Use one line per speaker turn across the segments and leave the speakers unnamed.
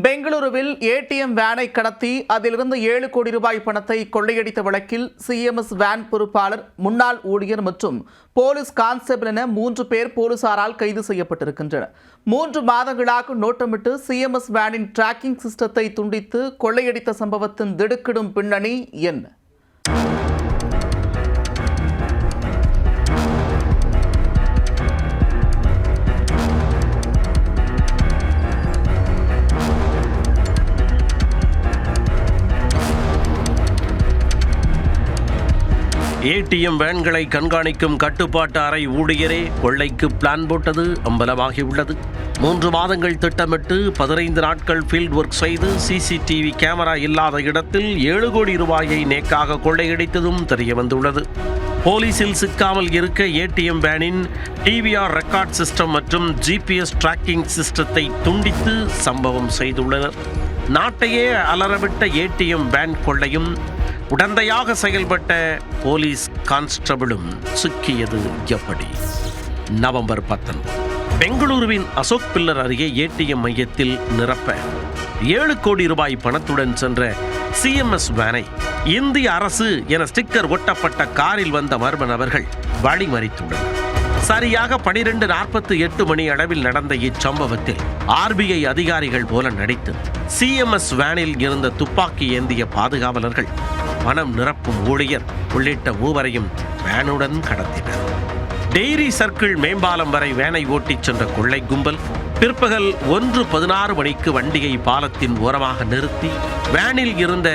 பெங்களூருவில் ஏடிஎம் வேனை கடத்தி அதிலிருந்து 7 கோடி ரூபாய் பணத்தை கொள்ளையடித்த வழக்கில் சிஎம்எஸ் வேன் பொறுப்பாளர், முன்னாள் ஊழியர் மற்றும் போலீஸ் கான்ஸ்டபிள் என 3 பேர் போலீசாரால் கைது செய்யப்பட்டிருக்கின்றனர். 3 மாதங்களாக நோட்டமிட்டு சிஎம்எஸ் வேனின் டிராக்கிங் சிஸ்டத்தை துண்டித்து கொள்ளையடித்த சம்பவத்தின் திடுக்கிடும் பின்னணி என்ன?
ஏடிஎம் வேன்களை கண்காணிக்கும் கட்டுப்பாட்டு அறை ஊழியரே கொள்ளைக்கு பிளான் போட்டது அம்பலமாகியுள்ளது. 3 மாதங்கள் திட்டமிட்டு 15 நாட்கள் ஃபீல்ட் ஒர்க் செய்து சிசிடிவி கேமரா இல்லாத இடத்தில் 7 கோடி ரூபாயை நேக்காக கொள்ளையடித்ததும் தெரியவந்துள்ளது. போலீசில் சிக்காமல் இருக்க ஏடிஎம் வேனின் டிவிஆர் ரெக்கார்ட் சிஸ்டம் மற்றும் ஜிபிஎஸ் டிராக்கிங் சிஸ்டத்தை துண்டித்து சம்பவம் செய்துள்ளனர். நாட்டையே அலறவிட்ட ஏடிஎம் வேன் கொள்ளையும் உடந்தையாக செயல்பட்ட போலீஸ் கான்ஸ்டபிளும் சிக்கியது எப்படி? நவம்பர் 19 பெங்களூருவின் அசோக் பில்லர் அருகே ஏடிஎம் மையத்தில் நிரப்ப 7 கோடி ரூபாய் பணத்துடன் சென்ற சிஎம்எஸ் வேனை இந்திய அரசு என ஸ்டிக்கர் ஒட்டப்பட்ட காரில் வந்த மர்ம நபர்கள் வழிமறித்துள்ளனர். சரியாக 12:48 மணி அளவில் நடந்த இச்சம்பவத்தில் ஆர்பிஐ அதிகாரிகள் போல நடித்து சிஎம்எஸ் வேனில் இருந்த துப்பாக்கி ஏந்திய பாதுகாவலர்கள், பணம் நிரப்பும் ஊழியர் உள்ளிட்ட 3வரையும் வேனுடன் கடத்தினர். டெய்ரி சர்க்கிள் மேம்பாலம் வரை வேனை ஓட்டிச் சென்ற கொள்ளை கும்பல் பிற்பகல் 1:16 மணிக்கு வண்டியை பாலத்தின் ஓரமாக நிறுத்தி வேனில் இருந்த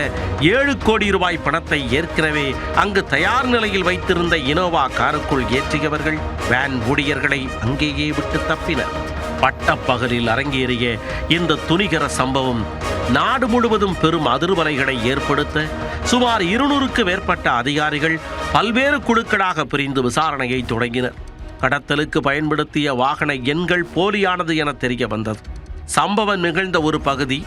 7 கோடி ரூபாய் பணத்தை ஏற்கனவே அங்கு தயார் நிலையில் வைத்திருந்த இனோவா காருக்குள் ஏற்றியவர்கள் வேன் ஊழியர்களை அங்கேயே விட்டு தப்பினர். பட்டப்பகலில் அரங்கேறிய இந்த துணிகர சம்பவம் நாடு முழுவதும் பெரும் அதிர்வலைகளை ஏற்படுத்த சுமார் 200க்கு மேற்பட்ட அதிகாரிகள் பல்வேறு குழுக்களாக பிரிந்து விசாரணையை தொடங்கினர். கடத்தலுக்கு பயன்படுத்திய வாகன எண்கள் போலியானது என தெரிய வந்தது. சம்பவம் நிகழ்ந்த ஒரு பகுதி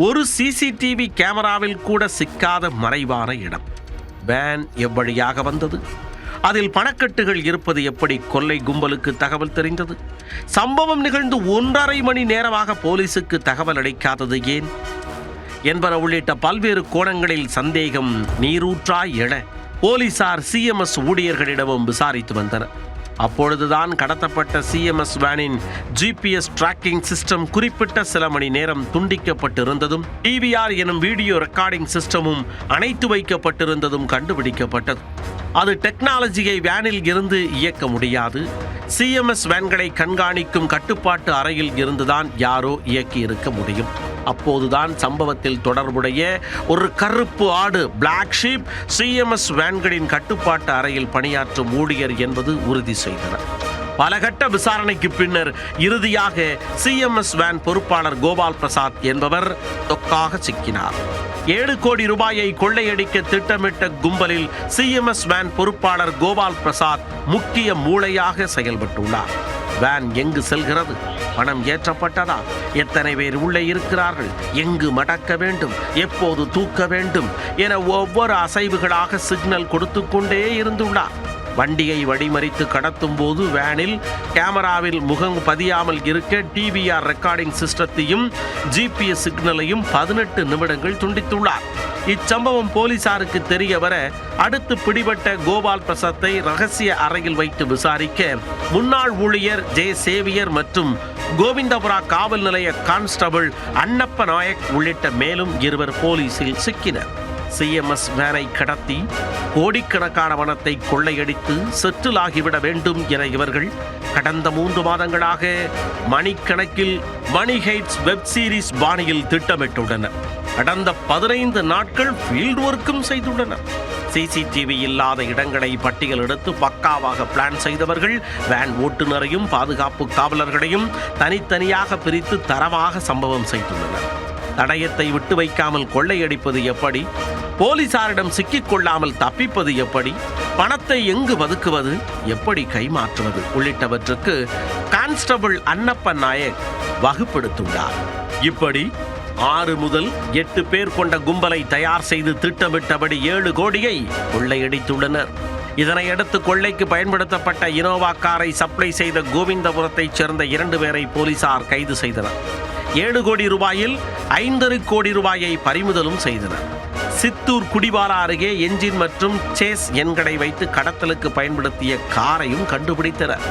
ஒரு சிசிடிவி கேமராவில் கூட சிக்காத மறைவான இடம். வேன் எவ்வழியாக வந்தது? அதில் பணக்கட்டுகள் இருப்பது எப்படி கொள்ளை கும்பலுக்கு தகவல் தெரிந்தது? சம்பவம் நிகழ்ந்து 1.5 மணி நேரமாக போலீசுக்கு தகவல் அளிக்காதது ஏன் என்பன உள்ளிட்ட பல்வேறு கோணங்களில் சந்தேகம் நீரூற்றாய் எழ போலீசார் சிஎம்எஸ் ஊழியர்களிடமும் விசாரித்து வந்தனர். அப்பொழுதுதான் கடத்தப்பட்ட சிஎம்எஸ் வேனின் ஜிபிஎஸ் டிராக்கிங் சிஸ்டம் குறிப்பிட்ட சில மணி நேரம் துண்டிக்கப்பட்டிருந்ததும் டிவிஆர் எனும் வீடியோ ரெக்கார்டிங் சிஸ்டமும் அணைத்து வைக்கப்பட்டிருந்ததும் கண்டுபிடிக்கப்பட்டது. அது டெக்னாலஜியை வேனில் இருந்து இயக்க முடியாது. சிஎம்எஸ் வேன்களை கண்காணிக்கும் கட்டுப்பாட்டு அறையில் இருந்துதான் யாரோ இயக்கி இருக்க முடியும். அப்போதுதான் சம்பவத்தில் தொடர்புடைய ஒரு கருப்பு ஆடு பிளாக் ஷீப் சிஎம்எஸ் வேன்களின் கட்டுப்பாட்டு அறையில் பணியாற்றும் ஊழியர் என்பது உறுதி செய்தனர். பலகட்ட விசாரணைக்கு பின்னர் இறுதியாக சிஎம்எஸ் வேன் பொறுப்பாளர் கோபால் பிரசாத் என்பவர் தொக்காக சிக்கினார். 7 கோடி ரூபாயை கொள்ளையடிக்க திட்டமிட்ட கும்பலில் சிஎம்எஸ் வேன் பொறுப்பாளர் கோபால் பிரசாத் முக்கிய மூளையாக செயல்பட்டுள்ளார். வேன் எங்கு செல்கிறது? பணம் ஏற்றப்பட்டதா? எத்தனை பேர் உள்ளே இருக்கிறார்கள்? எங்கு மடக்க வேண்டும்? எப்போது தூக்க வேண்டும் என ஒவ்வொரு அசைவுகளாக சிக்னல் கொடுத்து கொண்டே இருந்துள்ளார். வண்டியை வழிமறித்து கடத்தும் போது வேனில் கேமராவில் முகம் பதியாமல் இருக்க டிவிஆர் ரெக்கார்டிங் சிஸ்டத்தையும் ஜிபிஎஸ் சிக்னலையும் 18 நிமிடங்கள் துண்டித்துள்ளார். இச்சம்பவம் போலீசாருக்கு தெரிய வர அடுத்து பிடிபட்ட கோபால் பிரசாத்தை ரகசிய அறையில் வைத்து விசாரிக்க முன்னாள் ஊழியர் ஜே சேவியர் மற்றும் கோவிந்தபுரா காவல் நிலைய கான்ஸ்டபிள் அன்னப்ப நாயக் உள்ளிட்ட மேலும் 2 போலீசில் சிக்கினர். சிஎம்எஸ் வேனை கடத்தி கோடிக்கணக்கான பணத்தை கொள்ளையடித்து செட்டில் ஆகிவிட வேண்டும் என இவர்கள் கடந்த 3 மாதங்களாக மணிக்கணக்கில் மணி ஹைட்ஸ் வெப் சீரிஸ் பாணியில் திட்டமிட்டுள்ளனர். கடந்த 15 நாட்கள் ஃபீல்ட் ஒர்க்கும் செய்துள்ளனர். சிசிடிவி இல்லாத இடங்களை பட்டியல் எடுத்து பக்காவாக பிளான் செய்தவர்கள் வேன் ஓட்டுநரையும் பாதுகாப்பு காவலர்களையும் தனித்தனியாக பிரித்து தரமாக சம்பவம் செய்துள்ளனர். தடயத்தை விட்டு வைக்காமல் கொள்ளையடிப்பது எப்படி? போலீசாரிடம் சிக்கிக்கொள்ளாமல் தப்பிப்பது எப்படி? பணத்தை எங்கு பதுக்குவது? எப்படி கைமாற்றுவது? உள்ளிட்டவற்றுக்கு கான்ஸ்டபிள் அன்னப்ப நாயக் வகுப்படுத்துள்ளார். இப்படி 6 முதல் 8 பேர் கொண்ட கும்பலை தயார் செய்து திட்டமிட்டபடி 7 கோடியை கொள்ளையடித்துள்ளனர். இதனையடுத்து கொள்ளைக்கு பயன்படுத்தப்பட்ட இனோவா காரை சப்ளை செய்த கோவிந்தபுரத்தைச் சேர்ந்த 2 பேரை போலீசார் கைது செய்தனர். 7 கோடி ரூபாயில் 5 கோடி ரூபாயை பறிமுதலும் செய்தனர். சித்தூர் குடிவாரா அருகே என்ஜின் மற்றும் சேஸ் எண்களை வைத்து கடத்தலுக்கு பயன்படுத்திய காரையும் கண்டுபிடித்தனர்.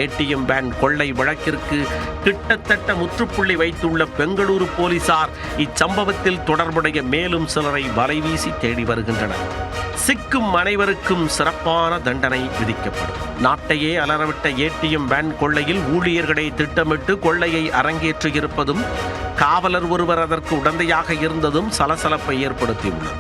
ஏடிஎம் வேன் கொள்ளை வழக்கிற்கு கிட்டத்தட்ட முற்றுப்புள்ளி வைத்துள்ள பெங்களூரு போலீசார் இச்சம்பவத்தில் தொடர்புடைய மேலும் சிலரை வலைவீசி தேடி வருகின்றனர். சிக்கும் அனைவருக்கும் சிறப்பான தண்டனை விதிக்கப்படும். நாட்டையே அலறவிட்ட ஏடிஎம் வேன் கொள்ளையில் ஊழியர்களை திட்டமிட்டு கொள்ளையை அரங்கேற்றியிருப்பதும் காவலர் ஒருவர் அதற்கு உடந்தையாக இருந்ததும் சலசலப்பை ஏற்படுத்தியுள்ளது.